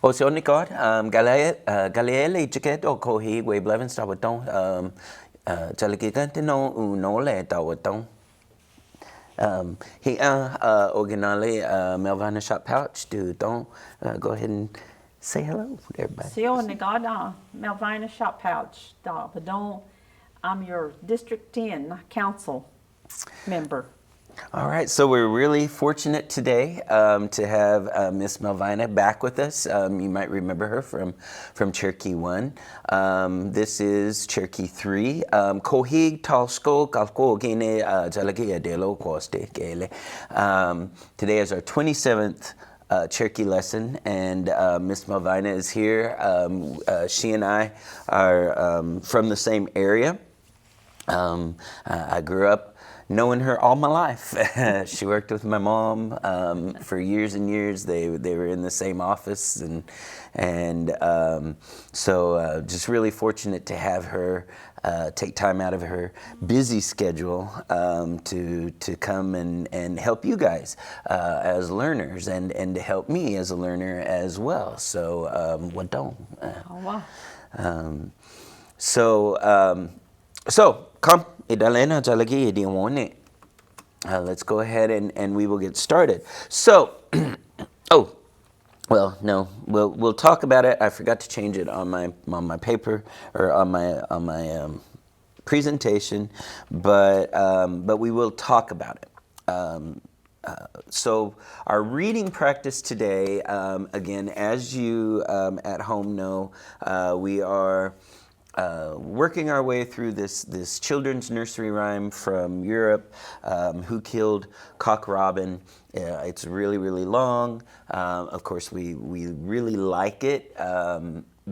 Osionicod, Galiele Jacket or Kohi, we Blevin Stawaton, Jalakitano, Unole, Tawaton. He originally Melvina Shop Pouch, do don't go ahead and say hello to everybody. Osionicod, Melvina Shop Pouch, Padon. I'm your District 10 Council member. All right, so we're really fortunate today to have Miss Melvina back with us. You might remember her from Cherokee 1. This is Cherokee 3. Kohig Talsko Kalko Gene Jalagia Delo Koste Gele. Today is our 27th Cherokee lesson, and Miss Melvina is here. She and I are from the same area. I grew up knowing her all my life. She worked with my mom for years and years. They were in the same office, and so just really fortunate to have her take time out of her busy schedule to come and help you guys as learners, and to help me as a learner as well. So what don't? Oh, wow. So come. Let's go ahead and we will get started. So, we'll talk about it. I forgot to change it on my paper or on my presentation, but we will talk about it. So our reading practice today, again, as you at home know, we are working our way through this children's nursery rhyme from Europe, Who Killed Cock Robin. It's really, really long. Of course, we really like it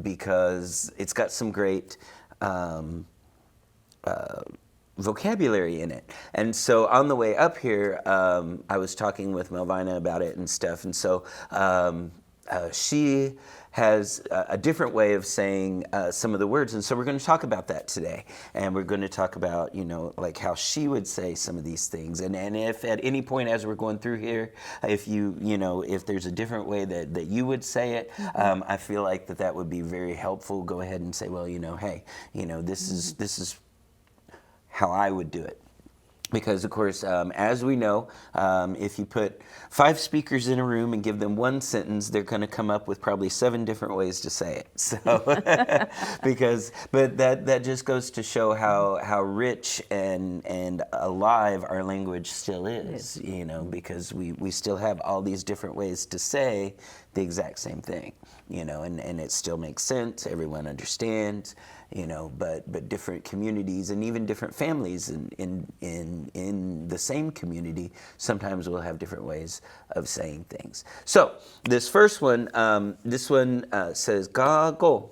because it's got some great vocabulary in it. And so on the way up here, I was talking with Melvina about it and stuff. And so she has a different way of saying some of the words, and so we're going to talk about that today, and we're going to talk about, like how she would say some of these things, and if at any point as we're going through here, if there's a different way that you would say it, I feel like that would be very helpful. Go ahead and say, well, hey, this is how I would do it. Because, of course, as we know, if you put 5 speakers in a room and give them one sentence, they're going to come up with probably 7 different ways to say it. So, but that just goes to show how rich and alive our language still is, because we still have all these different ways to say the exact same thing, and it still makes sense. Everyone understands. But different communities and even different families in the same community sometimes will have different ways of saying things. So this first one, says ga go,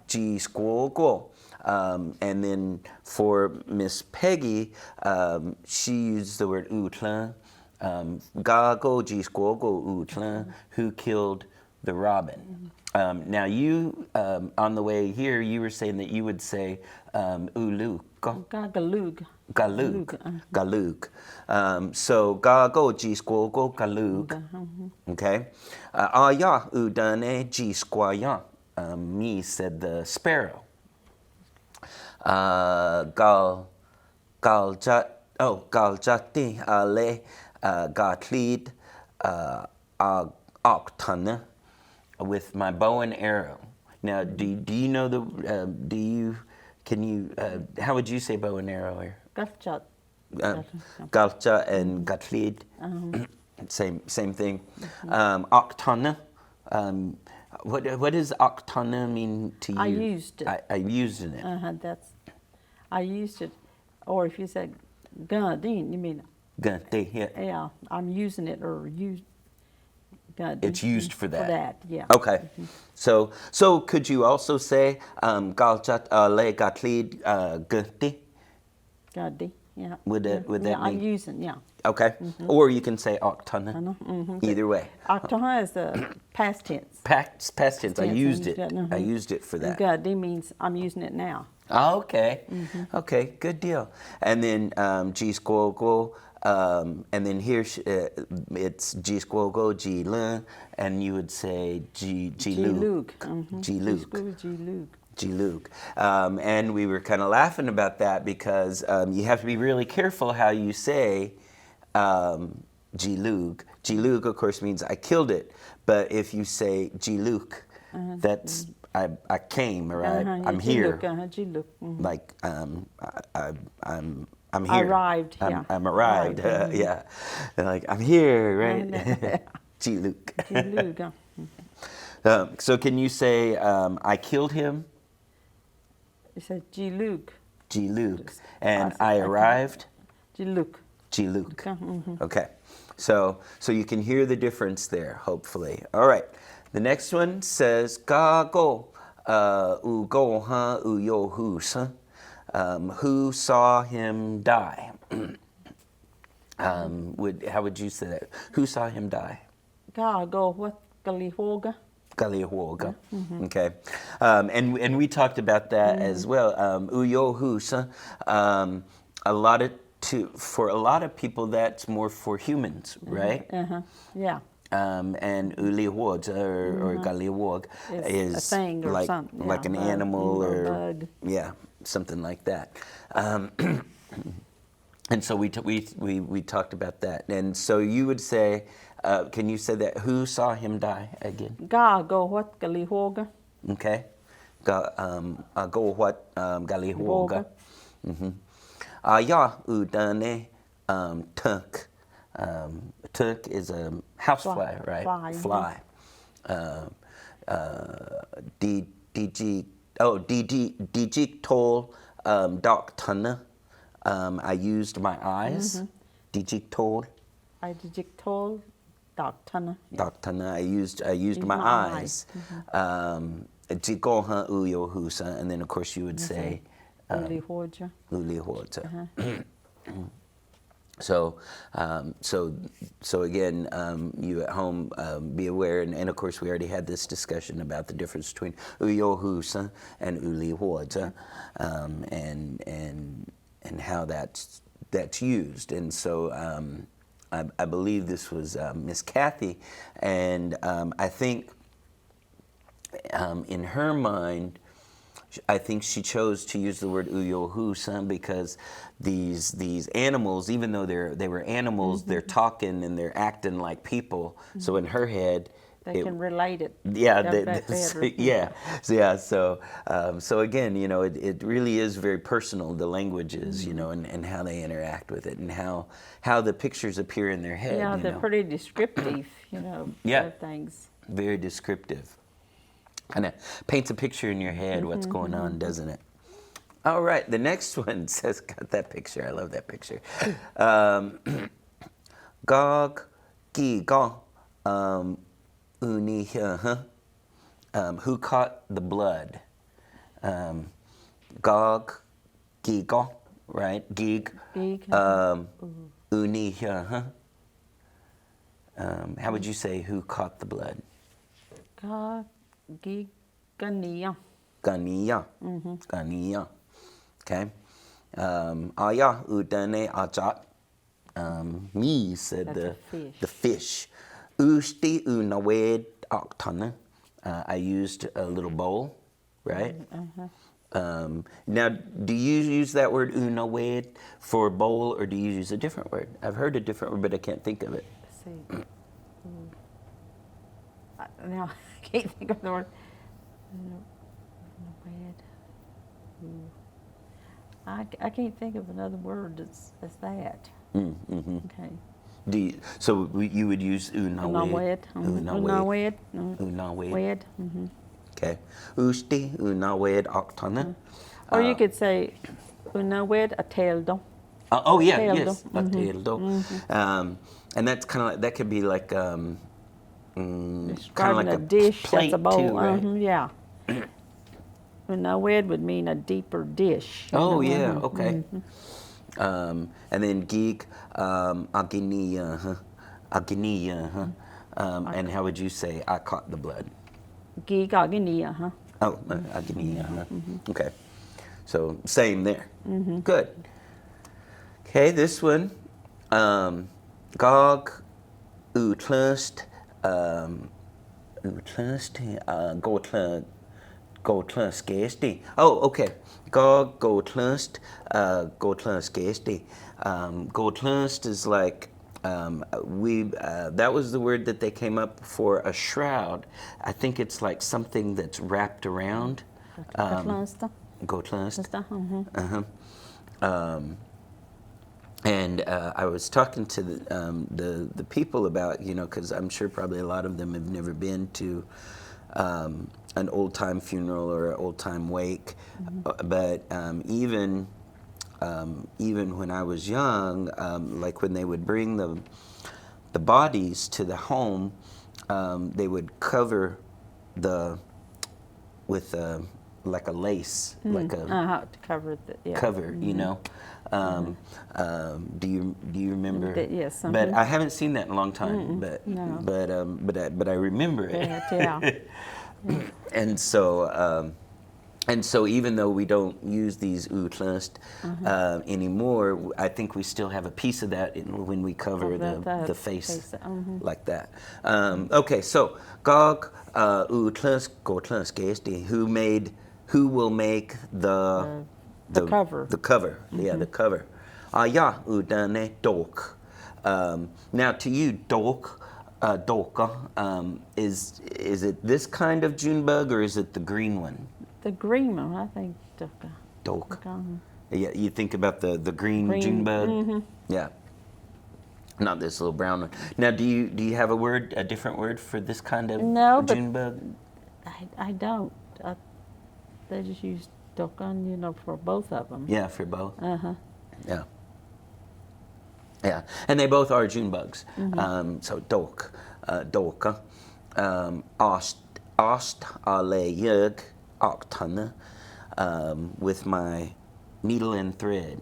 ji squo go, and then for Miss Peggy, she used the word utlan, ga go ji squo go utlan, who killed the robin. Now you, on the way here, you were saying that you would say ulu. Galug. Galug. So ga go ji squo go galug. Okay. Ya udane ji squayan. Me, said the sparrow. Galjati ale gatlid octana. With my bow and arrow. Now, do you know how would you say bow and arrow here? Galchat. Galcha and gatlid, same thing. Octana. What does octana mean to you? I used it. I used it. I used it. Or if you said gandin, you mean? Gandin, yeah. Yeah, I'm using it or used. It's used for that. For that, yeah. Okay. So could you also say galchat le gatlid gati? Gadi, yeah. Would that mean? I'm using, yeah. Okay. Or you can say octana. Either way. Octana is the past tense. Past tense. I used it. I used it for that. Gadi means I'm using it now. Okay. Okay. Good deal. And then G squogo And then here it's G squogo, G lun, and you would say G Luke. G Luke. G Luke. G Luke. And we were kind of laughing about that because you have to be really careful how you say G Luke. G Luke, of course, means I killed it. But if you say G Luke, that's I came, or I'm here. G Luke. Like I'm here. Arrived. I'm arrived. Yeah. Like I'm here, right? G Luke. G Luke. So can you say I killed him? It says G Luke. G Luke. And I arrived? G Luke. G Luke. Mm-hmm. Okay. So you can hear the difference there, hopefully. All right. The next one says Ga go u go ha u yo hu sa. Who saw him die? How would you say that? Who saw him die? Ga go what Galihoga. Galihuoga. Okay. And we talked about that as well. Uyohusa. For a lot of people, that's more for humans, right? Yeah. And ulihuog or galihuog is a thing or like something. like an animal or bug. Yeah, something like that. And so we talked about that. And so you would say, can you say that? Who saw him die again? Ga go what Galihoga. Okay. Go what galihuoga. Ya udane tuk. Tuk is a housefly, right? Fly. Dijik tol dok tana. I used my eyes. Dijik tol. I dijik tol Dok Tana. Dok tana. I used my eyes. Jigoha uyohusa, and then of course you would say Ulihoja. Ulihoja. So again, you at home be aware, and of course we already had this discussion about the difference between uyohusa and ulihoja, and how that's used. And so I believe this was Miss Kathy, and I think in her mind, I think she chose to use the word uyohusa because these animals, even though they were animals, they're talking and they're acting like people. So in her head, they can relate it. Yeah, Yeah. So again, it really is very personal, the languages, and how they interact with it, and how the pictures appear in their head. Yeah, they're pretty descriptive, Yeah. of things. Very descriptive. Kind of paints a picture in your head what's going on, doesn't it? All right, the next one says, got that picture. I love that picture. Gog, gi, go, uni, who caught the blood? Gog, gi, go, right? Gig, uni, how would you say who caught the blood? Gania. Gania. Gania. Okay. Aya udane ajat. Me said the fish. Usti unawed oktana. I used a little bowl, right? Now, do you use that word unawed for bowl, or do you use a different word? I've heard a different word, but I can't think of it. Let's see. Now I can't think of the word. I can't think of another word that's that. Okay. So you would use unawed. Unawed. Unawed. Okay. Usti unawed oktana. Or you could say unawed a taildo. Oh yeah, yes, a taildo. And that's kind of like, that could be like kind of like a dish plate that's a bowl. too, right? Yeah. Unawed would mean a deeper dish. Oh yeah, okay. And then geek, aginiya, aginiya. And how would you say I caught the blood? Geek aginiya, Oh, aginiya. Okay. So same there. Good. Okay, this one. Gog utlust Gotlunskesti. Oh, okay. Gog Gotlunst Gotlunskesti. Gotlunst is like that was the word that they came up for a shroud. I think it's like something that's wrapped around. Gotlunsta. Gotlunst. Mhm. And I was talking to the people about, because I'm sure probably a lot of them have never been to an old time funeral or an old time wake, but even when I was young, like when they would bring the bodies to the home, they would cover with like a lace, like a To cover the cover, do you remember? Yes. But I haven't seen that in a long time. No. But I remember it. Yeah. And so even though we don't use these utlust anymore, I think we still have a piece of that when we cover the face like that. Okay, so Gog utlust gotlust gesti, who will make the cover. The cover, yeah, the cover. Ja, udane dok. Now to you, dok. Doka, is it this kind of June bug or is it the green one? The green one, I think. Doka. Yeah, you think about the green June bug? Yeah. Not this little brown one. Now, do you have a different word for this kind of June bug? I don't. They just use dokan, for both of them. Yeah, for both. Yeah. Yeah, and they both are June bugs. So doka, ost ale yug octana, with my needle and thread.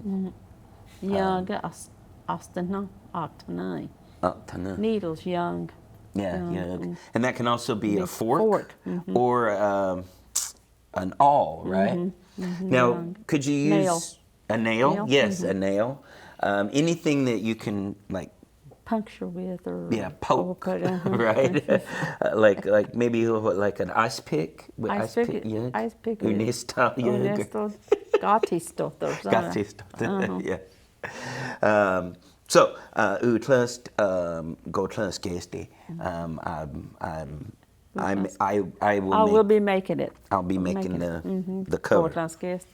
Young ostana octana. Octana. Needles young. Yeah, yug. And that can also be a fork. Or an awl, right? Now, Young. could you use Nail. a nail? Nail? Yes, a nail. Anything that you can like Puncture with or poke, right? like maybe like an ice pick. With Ice pick. yug. Ice pick. Unista yug. Unestor. Gatistotter. Gatistotter. Yeah. So utlust gotlust gesti. I will be making it. I'll be making the cover. Gotlandskest.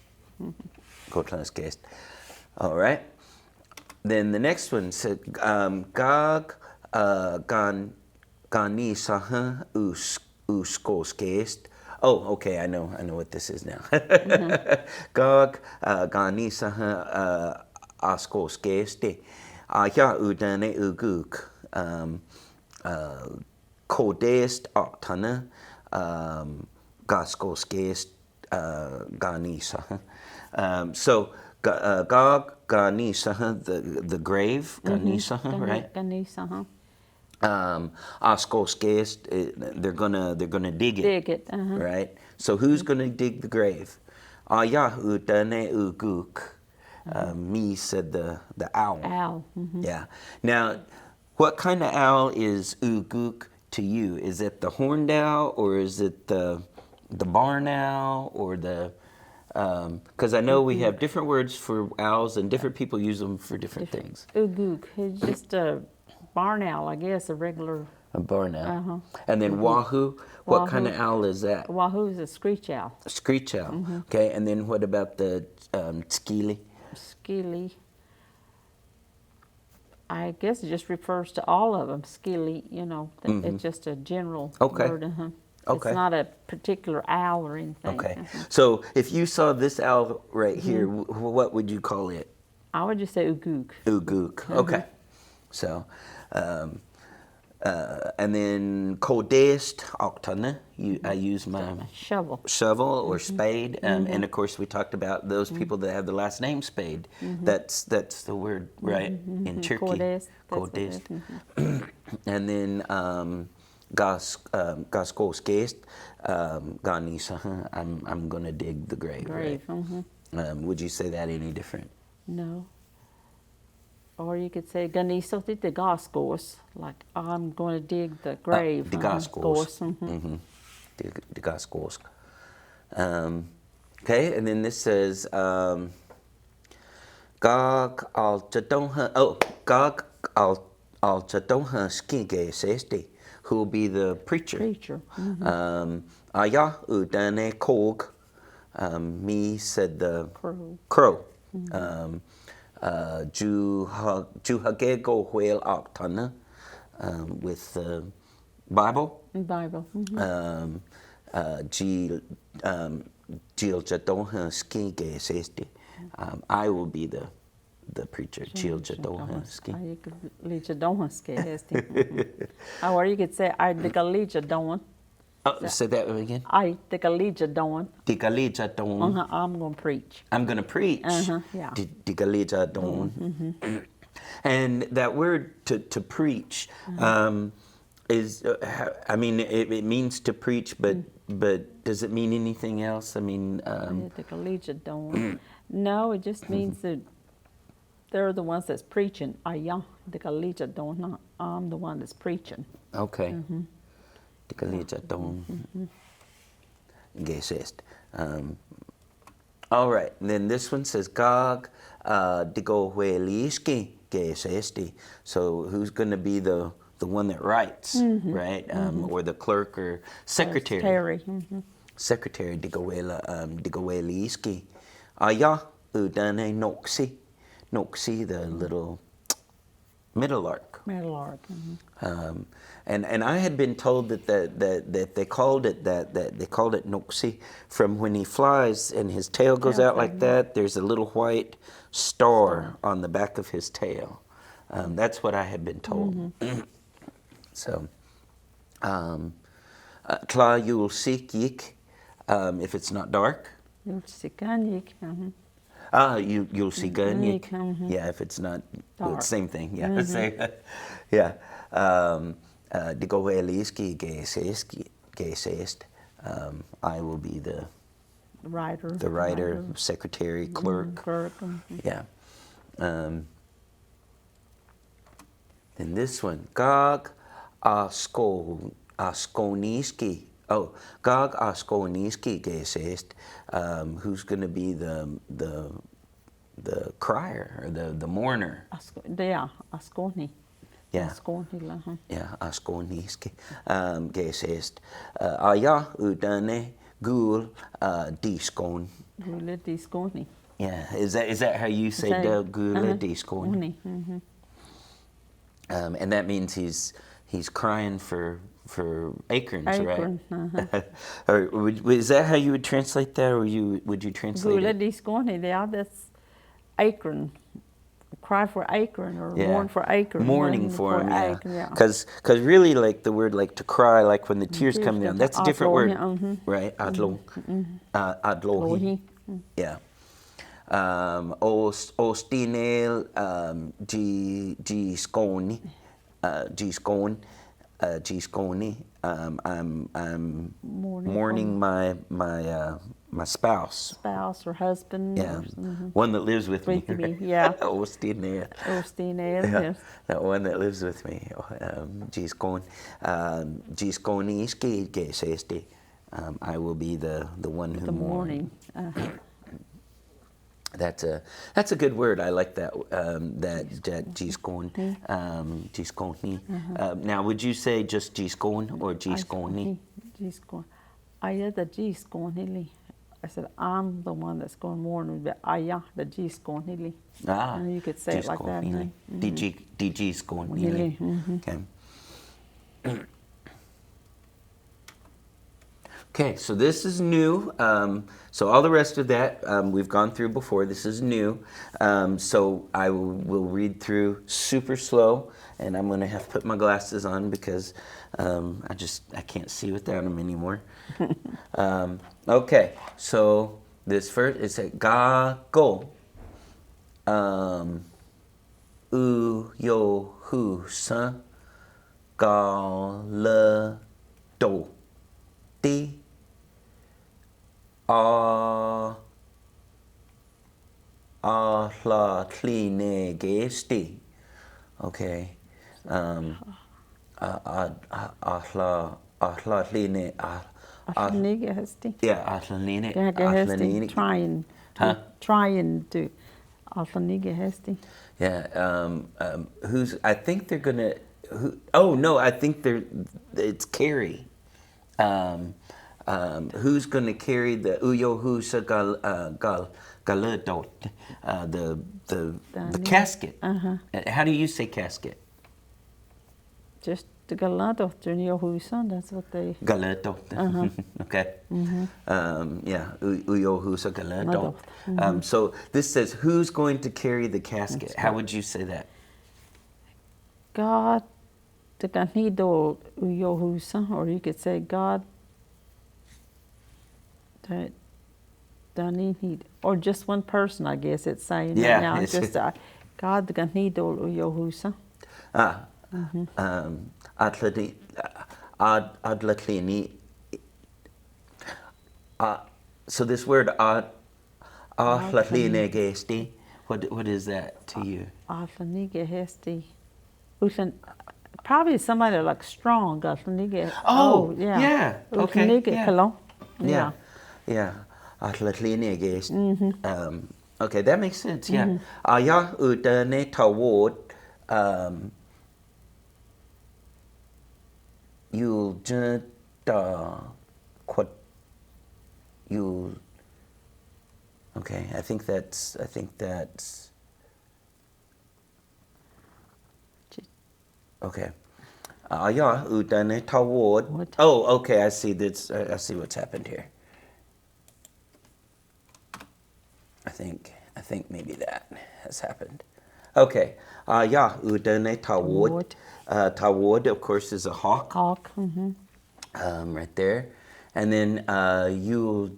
Gotlandskest. All right. Then the next one said Gag Ganisaha Uskoskest. Oh, okay, I know what this is now. Gag Ganisaha Askoskesti. Ja udane uguk. Kodest octana Gaskoskest Ganisa. So Gog Ganisa, the grave, Ganisa, right? Ganisa, Askoskest, they're gonna dig it. Dig it, right? So who's gonna dig the grave? Ja udane uguk. Me said the owl. Owl. Yeah. Now, what kind of owl is uguk to you? Is it the horned owl, or is it the barn owl, or the? Because I know we have different words for owls, and different people use them for different things. Uguk, it's just a barn owl, I guess, a regular. A barn owl. And then wahoo. What kind of owl is that? Wahoo is a screech owl. A screech owl. Okay. And then what about the skili? Skilly. I guess it just refers to all of them. Skilly, it's just a general word. Okay. It's not a particular owl or anything. Okay. So if you saw this owl right here, what would you call it? I would just say uguk. Uguk. Okay. So, and then kodest octana. I use my shovel or spade, and of course we talked about those people that have the last name Spade. That's the word, right? In Cherokee. Kodest. And then gaskoskest ganisa. I'm gonna dig the grave. Right? Would you say that any different? No. Or you could say ganiso te te gaskos, like I'm going to dig the grave. Digaskos. Gos. Digaskos. Okay, and then this says, Gog al Jadonha, Gog al Jadonha Skige Sesti, who will be the preacher. Preacher. Aya Udane Kog, me said the Crow. Juhagego Whale Octana, with the Bible. Bible. Gil Jadonha Skige Sesti. I will be the preacher. Gil Jadonha Ski. You could lead don't or you could say I dig a lead don't. Oh, say that again. I dig a lead don't. Digali Jadon. I'm going to preach. I'm going to preach. Yeah. Digali Jadon. And that word to preach is, I mean, it means to preach, but does it mean anything else? I mean, no, it just means that they're the ones that's preaching. I'm the one that's preaching. Okay. All right. And then this one says Gog digohueliski gesesti. So who's going to be the one that writes, right? Or the clerk or secretary. Secretary digohueliski. Aya udane noxi. Noxi, the little meadowlark. Meadowlark. And I had been told that they called it they called it noxi from when he flies and his tail goes out like that. There's a little white star on the back of his tail. That's what I had been told. So, Tla yul sikik, if it's not dark. You'll see Ganyik. You'll see Ganyik. Yeah, if it's not dark. Same thing. Yeah, same. Yeah. Digoeliski gesest. I will be the writer. The writer, secretary, clerk. Yeah. Then this one, Gog Askoniski. Oh, Gog Askoniski gesest. Who's going to be the crier or the mourner? Yeah, Askoni. Yeah. Askoni. Yeah, Askoniski gesest. Aya udane gul diskon. Gule diskoni. Yeah, is that how you say the gule diskon? And that means he's crying for acorns, right? Or is that how you would translate that, or would you translate Gule it? diskoni. Yeah, that's acorn. Cry for acorn or mourn for acorn. Mourning for him, yeah. Yeah. Because really, like the word like to cry, like when the tears come down, that's a different word, right? Adlo. Adlohi. Yeah. Ostinel Gisconi. Gisconi. I'm mourning my spouse. Spouse or husband. Yeah, one that lives with me. Yeah. Ostinel. Yes. That one that lives with me. Gisconi gesesti. I will be the one who mourning. That's a good word. I like that. That gisconi. Gisconi. Now, would you say just giscon or gisconi? Giscon. Aya the gisconi. I said I'm the one that's going to mourn. But aya the gisconi. And you could say it like that. Gisconi. Okay. Okay, so this is new. So all the rest of that we've gone through before. This is new. So I will read through super slow, and I'm going to have to put my glasses on because I can't see without them anymore. Okay, so this first is a ga go. U yo hu sa ga le do di. La cline gesti Okay. Atlanine. Atlanige hesti. Yeah, Atlanine. Gege hesti. Atlanine. Huh? Trying to. Atlanige hesti. Yeah. I think they're gonna. Oh no, I think it's Carrie. Who's going to carry the uyohusa galadot, the casket? How do you say casket? Just the galadot junior husan. That's what they. Galadot. Okay. Yeah, uyohusa galadot. So this says, who's going to carry the casket? How would you say that? God, the ganido uyohusan, or you could say God. Or just one person, I guess it's saying. Yeah, now. It's just God the ganido uyohusan. Adlatlini. So this word adlatlini gesti, what is that to you? Adlanige hesti. Probably somebody like strong. Oh, yeah. Okay. Yeah. Yeah. Atlatlini gesti. Okay, that makes sense. Yeah. Aya udane tawod. You'll just you'll. Okay, I think that's. Okay. Yeah, udane tawod. Oh, okay. I see this. I see what's happened here. I think maybe that has happened. Okay. Yeah, udane tawod. Tawod, of course, is a hawk. Hawk. Right there, and then you'll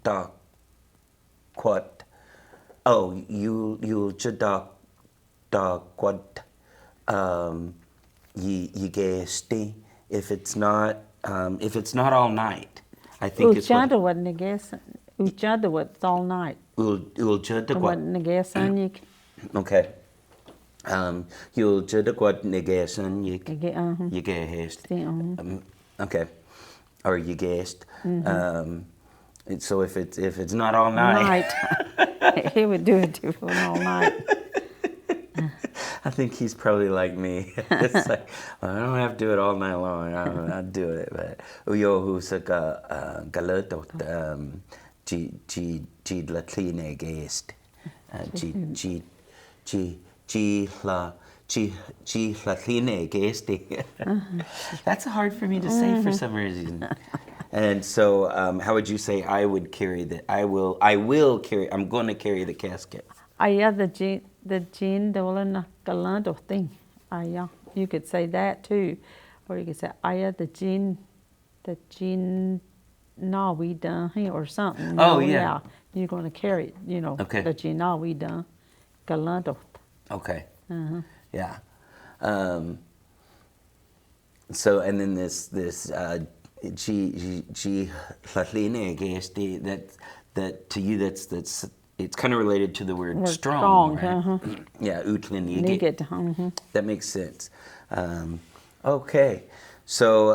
da quat. Oh, you'll da quat. Yigesti. If it's not all night, I think it's what. Wasn't guess. Ujada what's all night. Ujada what. Okay. You'll jada quat negation yigesti. Okay. Or yigest. So if it's not all night. He would do it for all night. I think he's probably like me. It's like, well, I don't have to do it all night long. I'll do it. But uyohusa galatot G latline gest. G latline gesti. That's hard for me to say for some reason. And so, how would you say I would carry the? I will carry. I'm going to carry the casket. The gene dolan galando thing. You could say that too, or you could say the gene na we done or something. Oh yeah. You're going to carry it. Okay. The gene na we done galando. Okay. Yeah. So and then this G latline gesti that to you that's it's kind of related to the word strong, right? Yeah, utlinige. That makes sense. Okay, so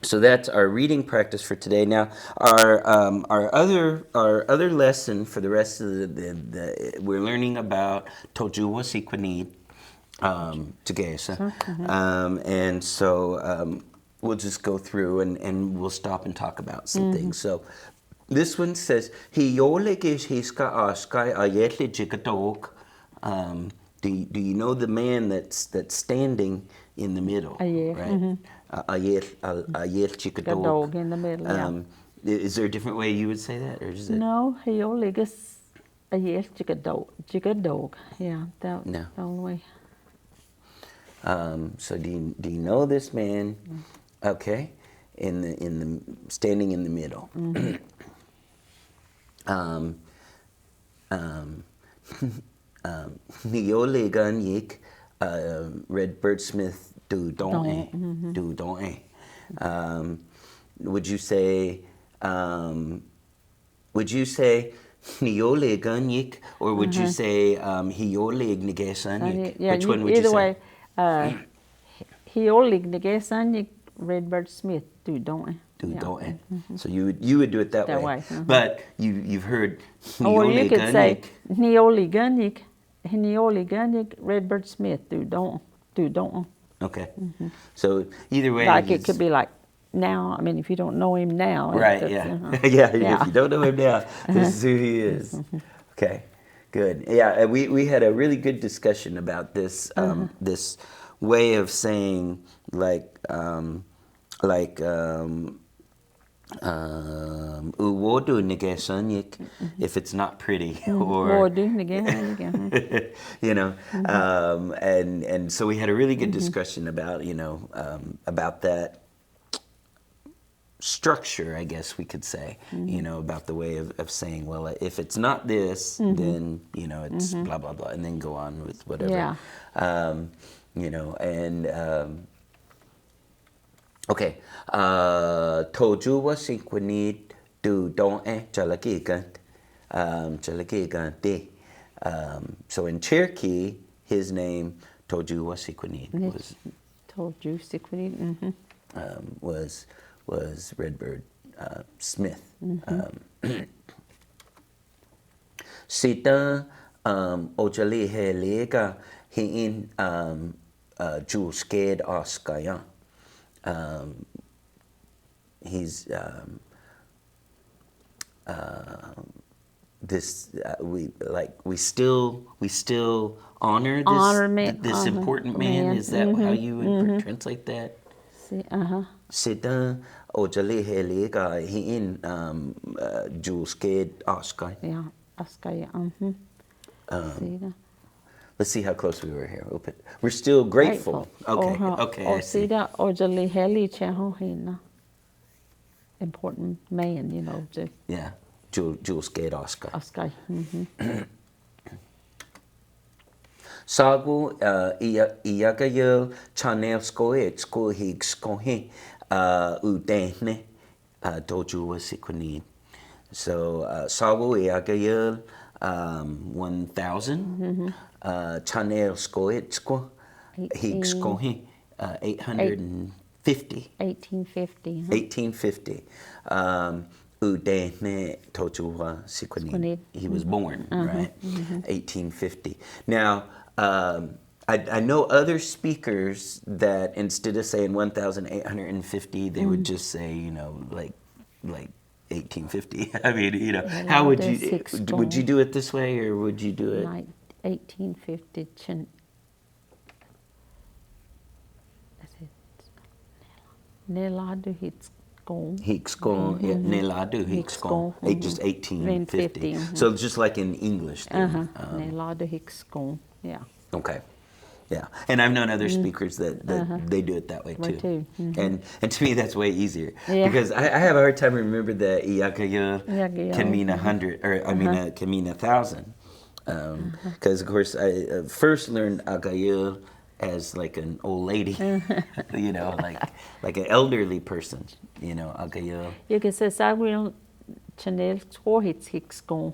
so that's our reading practice for today. Now, our other lesson for the rest of the we're learning about tojuwa sequinid togesa, and so we'll just go through and we'll stop and talk about some things. So. This one says, "He yolegish hiska askai ayetli jigadog." Do you know the man that's standing in the middle? Right? Ayet jigadog in the middle. Yeah. Is there a different way you would say that, or is it? No, he yolegish ayet jigadog. Yeah, that No. the only way. So do you know this man? Okay, in the standing in the middle. Neolegan yik Redbird Smith do don't. Would you say Niole Gunyik, or would you say Hiole Gnigesanyik? Yeah, Which one would you either say? way, Hiolig Nagasanik, Redbird Smith, do, don't I? Do, Yeah. don't it? So you would do it that way. Mm-hmm. But you've heard Or you Niole could say Gunyik. Neoli Gunyik, Redbird Smith, do, don't. Okay. So either way, Like it could be like now. I mean, if you don't know him now, right? Yeah. Yeah. If you don't know him now, this is who he is. Okay. Good. Yeah. We had a really good discussion about this this way of saying uwodu negesanyik if it's not pretty or you know and so we had a really good discussion about about that structure, I guess we could say, about the way of saying, well, if it's not this, then, it's blah, blah, blah, and then go on with whatever. Yeah. Okay. Toju wa sinquinid do don't Cherokee. So in Cherokee, his name, Toju wa sinquinid, was Redbird Smith. Sita Ojali Helega Hin Julsked Oskaya. He's this we still honor this important man. Is that how you would translate that? Sita Ojali Helega Hin Julsked Oskaya. Yeah, Oskaya. Let's see how close we were here. We're still grateful. Okay, I see. Important man, Yeah, Jules Gate Oscar. Sagu Iagayel Chanel Skoe Higskohe Udehne Doju Wasikunid. So Sagu Iagayel 1,000. Chanel Skoetsko Higskohe 850. 1850. 1850. Udehne Tojuwa Sikunid. He was born, right? 1850. Now, I know other speakers that instead of saying 1,850, they would just say, like 1850. I mean, how would you do it this way, or would you do it? Like 1850. Neladu Hitskon. Neladu Hitskon. Just 1850. So just like in English. Neladu Hitskon. Yeah. Okay. Yeah. And I've known other speakers that they do it that way too. And to me that's way easier. Yeah. Because I have a hard time remembering that Iyakayur can mean 100, or I mean can mean 1,000. Because of course I first learned Agayur as like an old lady, like an elderly person, Agayur. You can say Sagwil Chanel Hitskon.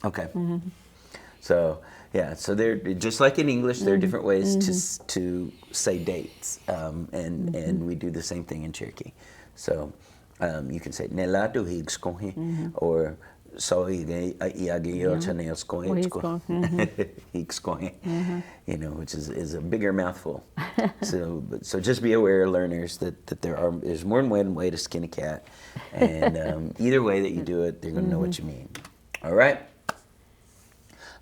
Okay. So yeah, so they're just like in English. There are different ways to say dates, and we do the same thing in Cherokee. So you can say Neladu Higskohe or So Iagio Chanel Higskohe, which is a bigger mouthful. So just be aware, learners, that there's more than one way to skin a cat, and either way that you do it, they're going to know what you mean. All right.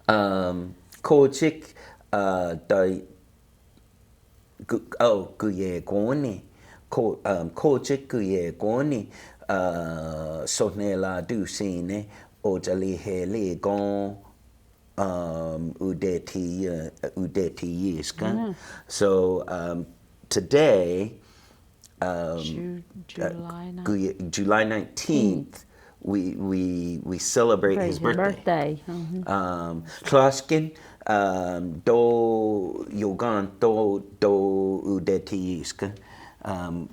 Kochik Guye Goni Kochik Guye Goni Sonela Dusine Ojali Hele Gon Udeti Yiska. So today, July 19th, we celebrate his birthday. Klaskin do yogan do udeti yiska.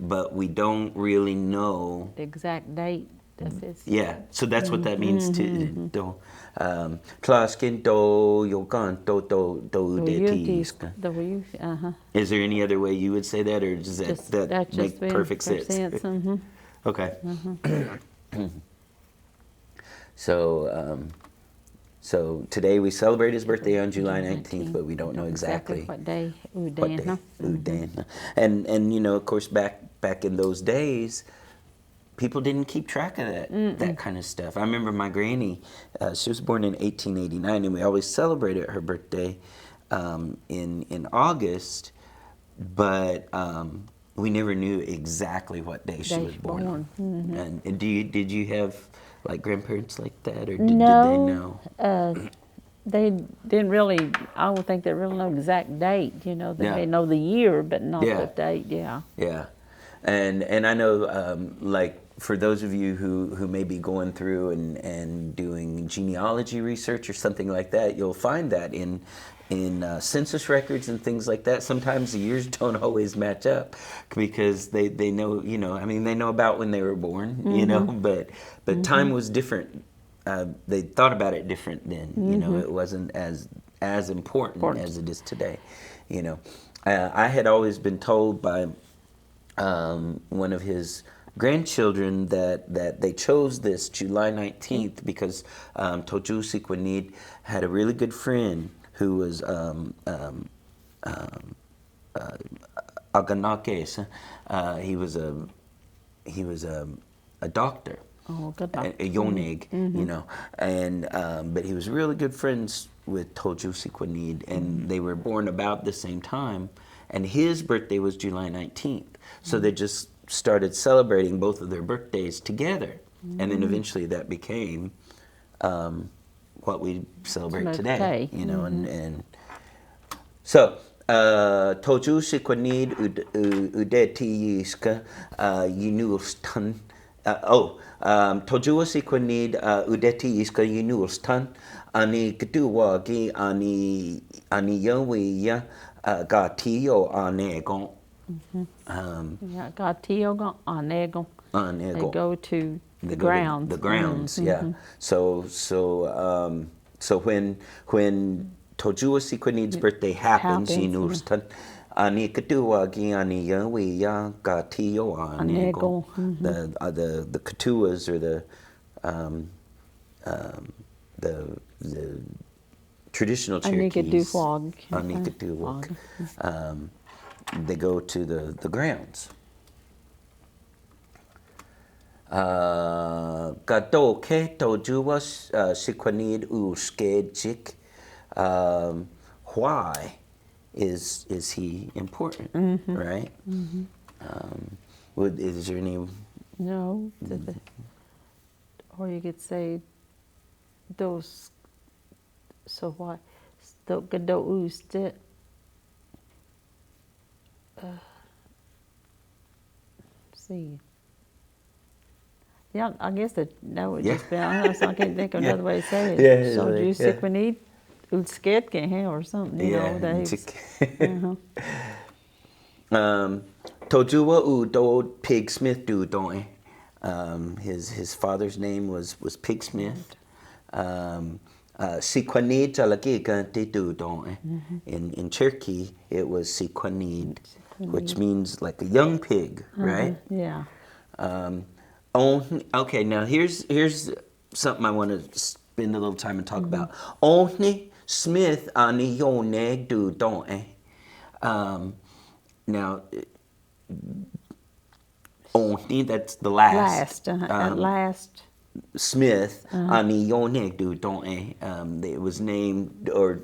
But we don't really know the exact date. That's his. Yeah, so that's what that means to do. Tlaskin do yogan do de tiska. Is there any other way you would say that, or does that make perfect sense? Okay. So so today we celebrate his birthday on July 19th, but we don't know exactly what day. what day. Udan. And you know, of course, back in those days, people didn't keep track of that kind of stuff. I remember my granny, she was born in 1889, and we always celebrated her birthday in August, but we never knew exactly what day she was born on. And did you have like grandparents like that, or did they know? They didn't really, I don't think they really know the exact date, you know. They may know the year, but not the date, Yeah. And I know, like, for those of you who may be going through and doing genealogy research or something like that, you'll find that in census records and things like that. Sometimes the years don't always match up because they know, you know, I mean, they know about when they were born, you know, but time was different. They thought about it different then, you know. It wasn't as important as it is today, you know. I had always been told by one of his grandchildren that they chose this July 19th because Toju Sikwanid had a really good friend who was Aganakes. He was a doctor. Oh, good doctor. A Yoneg, you know, and but he was really good friends with Toju Sikwanid, and they were born about the same time, and his birthday was July 19th. So they just started celebrating both of their birthdays together, and then eventually that became what we celebrate today, you know, and so Toju Sikwanid Udeti Yiska Yinulstan. Toju Sikwanid Udeti Yiska Yinulstan Ani Gduwagi Ani Yonwiya Gatiyo Anegon. Gatiyo Anegon. They go to the grounds. The grounds, yeah. So when Toju Sikwanid's birthday happens, Yinulstan Ani Katuwagi Ani Yawiya Gatiyo Anego. The Katuas or the traditional Cherokees. Anikatuwag. They go to the grounds. Gadoke Tojuwa Sikwanid Uskejik. Why is he important, right? Is there any? No, or you could say those. So why? Gado see. Yeah, I guess that would just be honest. I can't think of another way to say it. Yeah, so do you sick we need scared or something, you know. Tojuwa do Pig Smith do don't his father's name was Pig Smith. Sikwanid Jalaki do don't in Cherokee it was Sikwanid, which means like a young pig, right? Yeah. Okay, now here's something I want to spend a little time and talk about. Only Smith ani yoneg do don't now only that's the last. At last. Smith ani yoneg do don't it was named do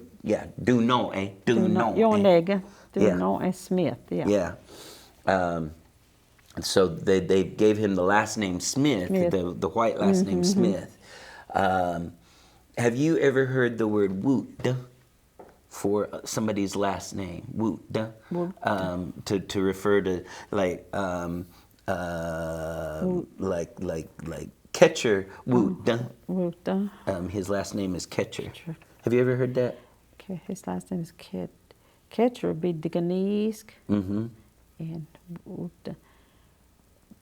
no Yoneg do no Smith. Yeah. So they gave him the last name Smith. The white last name Smith. Have you ever heard the word woot for somebody's last name? Woot. To refer to like Catcher Woot. His last name is Catcher. Have you ever heard that? Okay, his last name is Catcher would be Diganisk. And Woot.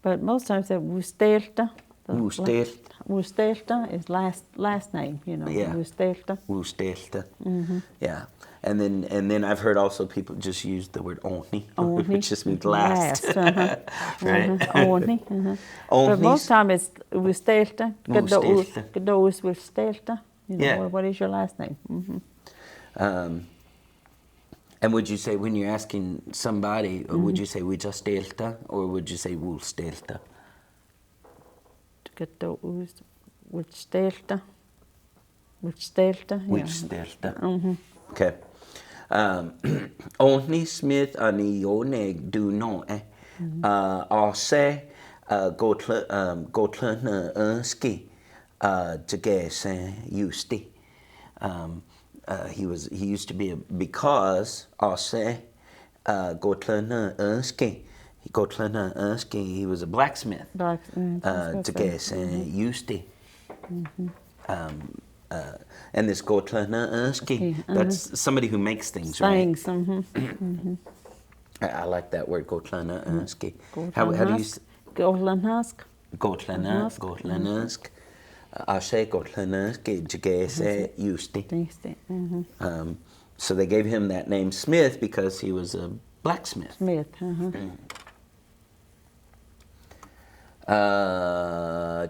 But most times that Wustelta. Woestelta. Is last name, you know. Yeah. Woestelta. Woestelta. Yeah. And then I've heard also people just use the word Oni, which just means last. Right? Oni. But most time it's Woestelta. Woestelta. Gedoos Woestelta. You know, Yeah. what is your last name? And would you say, when you're asking somebody, would you say Wijastelta or would you say Woestelta? Gedoos Woestelta. Woestelta. Wijastelta. Okay. Oni Smith ani yoneg du no ase gotlana unski jagese yusti. He used to be because ase gotlana unski. Gotlana unski. He was a blacksmith. Jagese yusti. And this gotlana that's somebody who makes things, right? I like that word, gotlana. How do you? Gotlanhask. Gotlanhask. Ashe gotlanhask jagese yusti. So they gave him that name Smith because he was a blacksmith. Smith.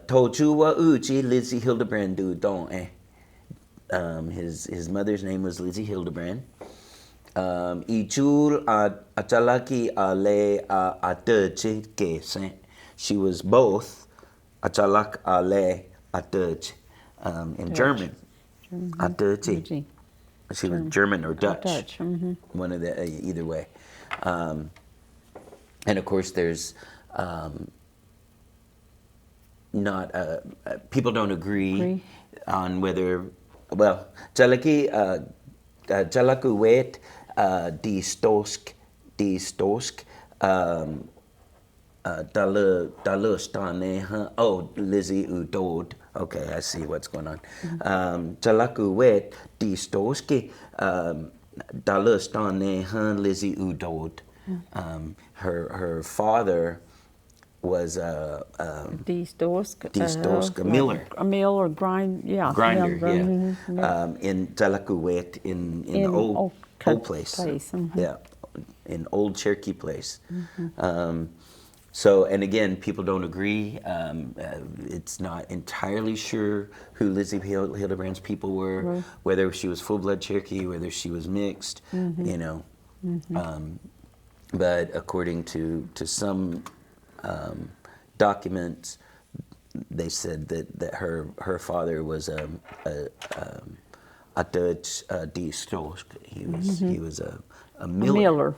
Tojuwa uji Lizzie Hildebrand du don his mother's name was Lizzie Hildebrand. Ijul ajalaki ale aderje gesen. She was both ajalak ale aderje in German. Aderje. She was German or Dutch. One of the either way. And of course, there's not people don't agree on whether. Well, Jalaki wet die stosk dalle stane oh Lizzie udod. Okay, I see what's going on. Jalaku wet die stoski dalle stane Lizzie udod. Her father was a miller. A mill or grinder, in Jalakuwet in the old place. Yeah, in old Cherokee place. So, and again, people don't agree. It's not entirely sure who Lizzie Hildebrand's people were, whether she was full-blood Cherokee, whether she was mixed, you know. But according to some documents, they said that her father was a Dutch diestosk. He was a miller.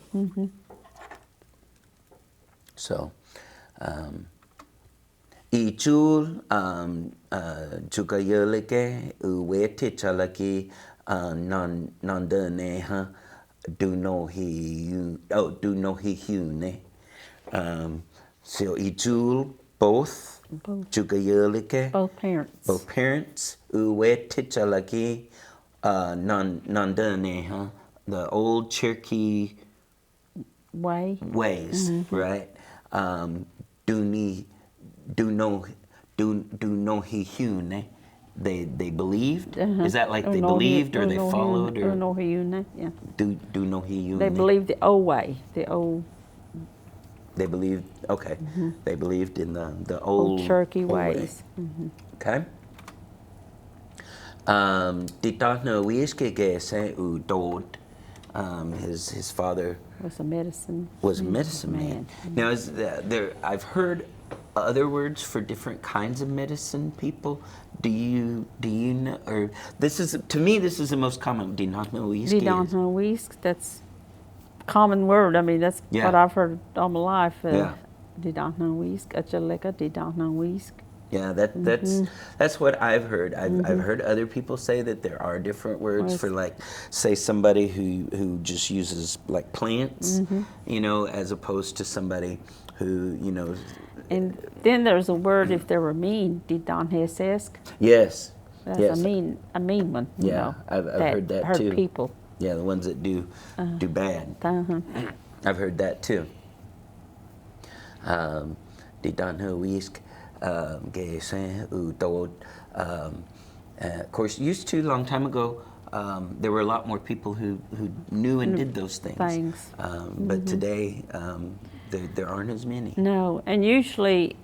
So, Ichul jugayeleke uwete chalaki nandaneha do no he hune. So Ichul both jugayeleke both parents uwete chalaki nandaneha, the old Cherokee ways, right? Do no he hune. They believed. Is that like they believed or they followed or no he yeah. Do no he hune. They believed the old way, the old. They believed They believed in the old Cherokee ways. Okay. His father was a medicine man. Now, I've heard other words for different kinds of medicine people. Do you know? Or this is, to me, this is the most common. Didonhawisk, that's a common word. I mean, that's what I've heard all my life. Didonhawisk, achaleka, didonhawisk. Yeah, that's what I've heard. I've heard other people say that there are different words for, like, say somebody who just uses like plants, you know, as opposed to somebody who, you know. And then there's a word if they were mean, didonhesesk. Yes. That's a mean one. You know, I've heard that too. Hurt people. Yeah, the ones that do bad. I've heard that too. Didonhawisk. ghê xe tột. Of course, used to, a long time ago, there were a lot more people who knew and did those things. But today, there aren't as many. No, and usually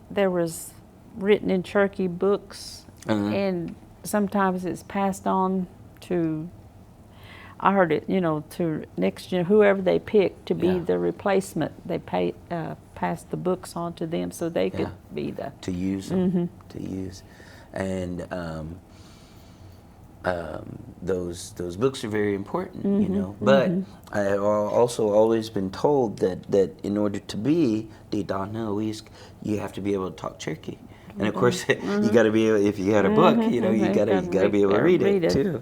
there was written in Cherokee books, and sometimes it's passed on to, I heard it, to next gen, whoever they pick to be the replacement. They passed the books on to them so they could be the to use them, to use, and those books are very important, But I have also always been told that in order to be the Danawisk, you have to be able to talk Cherokee. And of course, you got to be able, if you had a book, you got to be able to read it too,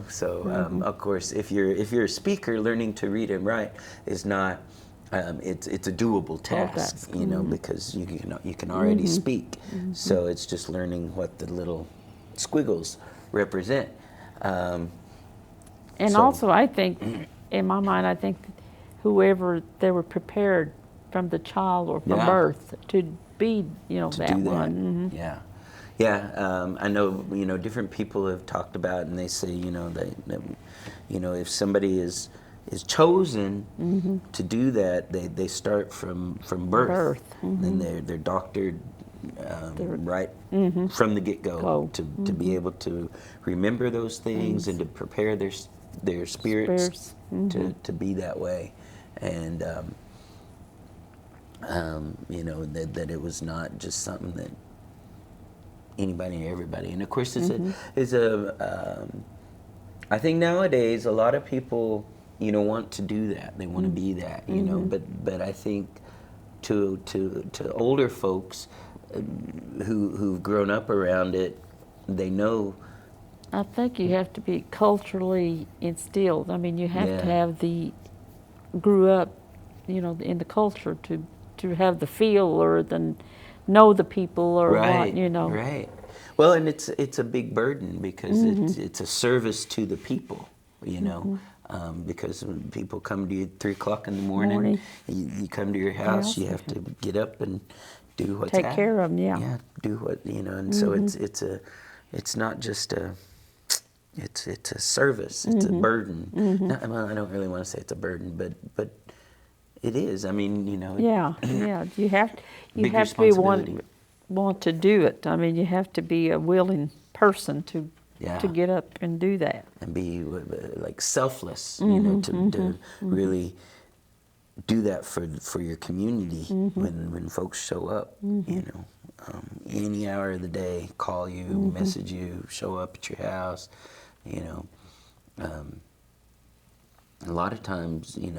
So of course, if you're a speaker, learning to read and write is not. It's a doable task, because you can already speak. So it's just learning what the little squiggles represent. Also, I think, in my mind, I think whoever they were prepared from the child or from birth to be, that one. I know, different people have talked about, and they say, that if somebody is chosen to do that, they start from birth. And they're doctored right from the get-go to be able to remember those things and to prepare their spirits to be that way, and that it was not just something that anybody and everybody. And of course, I think nowadays a lot of people want to do that. They want to be that, But I think to older folks who've grown up around it, they know. I think you have to be culturally instilled. I mean, you have to have grew up, in the culture to have the feel or know the people or what. Right. Well, and it's a big burden because it's a service to the people, because when people come to you at 3 o'clock in the morning. You come to your house, you have to get up and do what's take care of them. Yeah, do what and so it's not just it's a service. It's a burden. Well, I don't really want to say it's a burden, but it is. I mean, Yeah. You have to be want to do it. I mean, you have to be a willing person to get up and do that. And be like selfless, to really do that for your community when folks show up, any hour of the day, call you, message you, show up at your house, a lot of times, you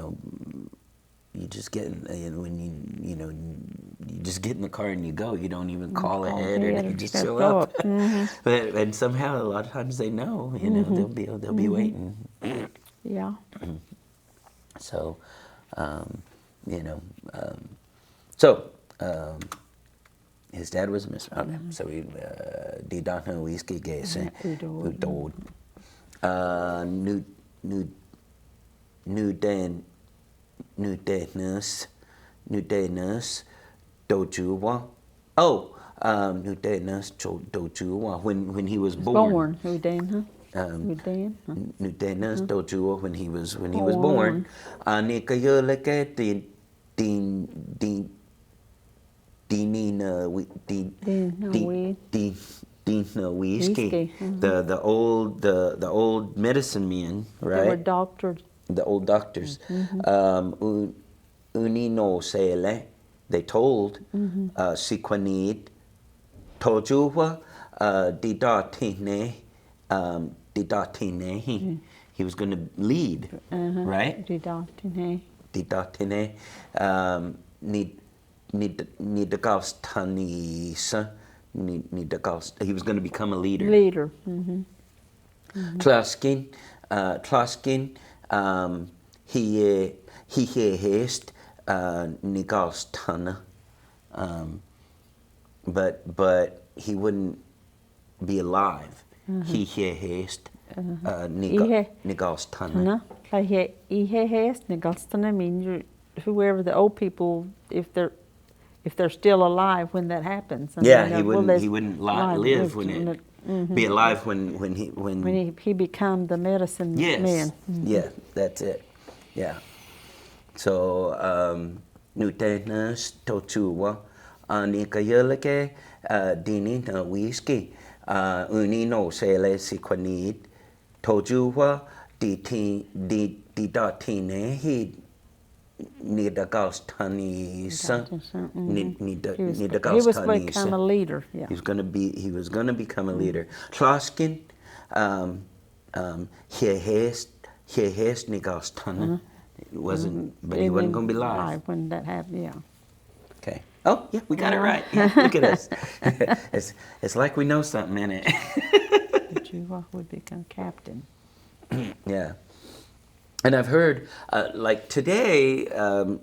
just get when you just get in the car and you go. You don't even call ahead, or you just show up. And somehow, a lot of times they know. They'll be waiting. Yeah. So, his dad was a Mr. So he did not know whiskey gas. Udod. New day nurse, dojuwa. New day nurse, dojuwa. When he was born. New day nurse, dojuwa. When he was born. Nikayoleke Dina whiskey. The old medicine men, right? They were doctors. The old doctors. Unino sele, they told Siquanid, Tojuwa, Didatine, he was going to lead, right? Didatine. He was going to become a leader. Tlaskin, he hest Nigal's Tana, but he wouldn't be alive. He hest Nigal's Tana. He hest Nigal's Tana means whoever the old people, if if they're still alive when that happens. I Yeah, mean, he well, wouldn't. He wouldn't live when it be alive when he become the medicine yes, man. yeah, that's it. Yeah. So nu te na to chuwa ani kayeleke dini na whisky uni no sele si kwanid to juwa di datine he ni da gaustani sa ni da He was gaustani become a leader. Yeah. He was gonna become a leader. Troskin he has ni gaustana. It wasn't, but he wasn't going to be live. When that happened, yeah. Okay. Oh, yeah, we got it right. Yeah, look at us. It's like we know something in it. But you would become captain. Yeah. And I've heard, like today,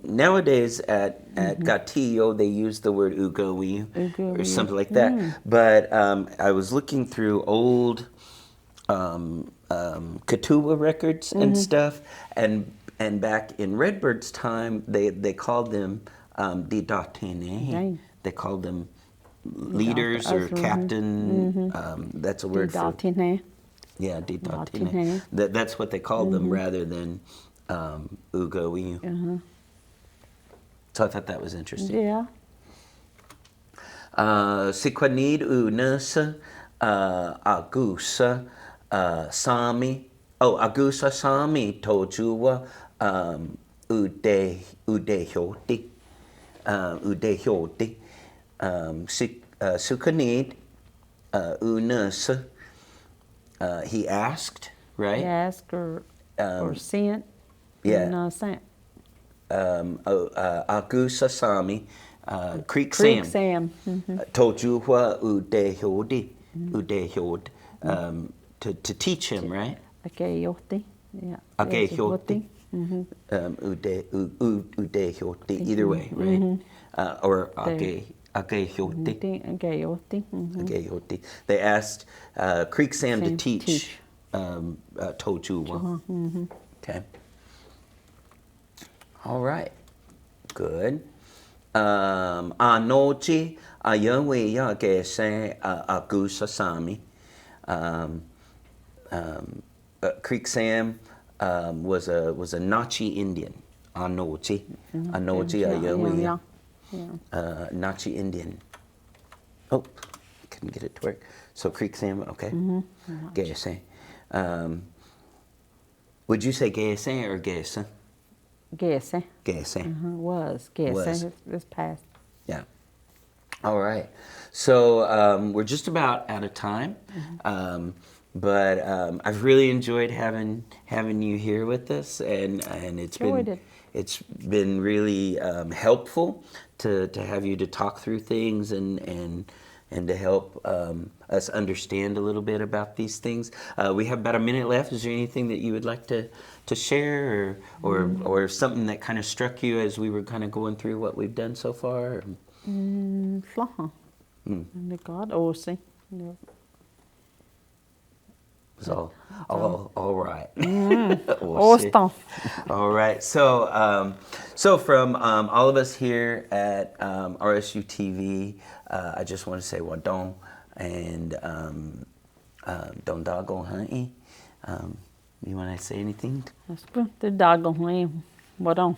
nowadays at Gatillo, they use the word ugowi or something like that. But I was looking through old Katuwa records and stuff, and back in Redbird's time, they called them didatine. They called them leaders or captain. That's a word for yeah, didatine. That's what they called them rather than ugowi. So I thought that was interesting. Yeah. Sikwanid unasa agusa sami. Oh, agusa sami tojuwa udehyoti. Udehyoti. Sukanid unasa. He asked, right? He asked or sent. Yeah. Sent. Agusa sami. Creek Sam. Tojuwa udehyodi. Udehyod. To teach him, right? Agayoti. Yeah. Agayoti. Udehyoti. Either way, right? Or agayoti. Agayoti. They asked Creek Sam to teach Tojuwa. Okay. All right. Good. Anochi ayangwe ya gese agusa sami. Creek Sam was a Nachi Indian. Anochi ayangwe ya. Nachi Indian. Oh, couldn't get it to work. So Creek Sam, okay. Gese. Would you say gese or gese? Gese. Gese. Was Gese. It's past. Yeah. All right. So we're just about out of time, but I've really enjoyed having you here with us, and it's been really helpful to have you to talk through things and to help us understand a little bit about these things. We have about a minute left. Is there anything that you would like to share or something that kind of struck you as we were kind of going through what we've done so far? God also. It's all right. Awesome. All right. So from all of us here at RSU TV, I just want to say wadon and don dago honey. You want to say anything? The dago honey. Wadon.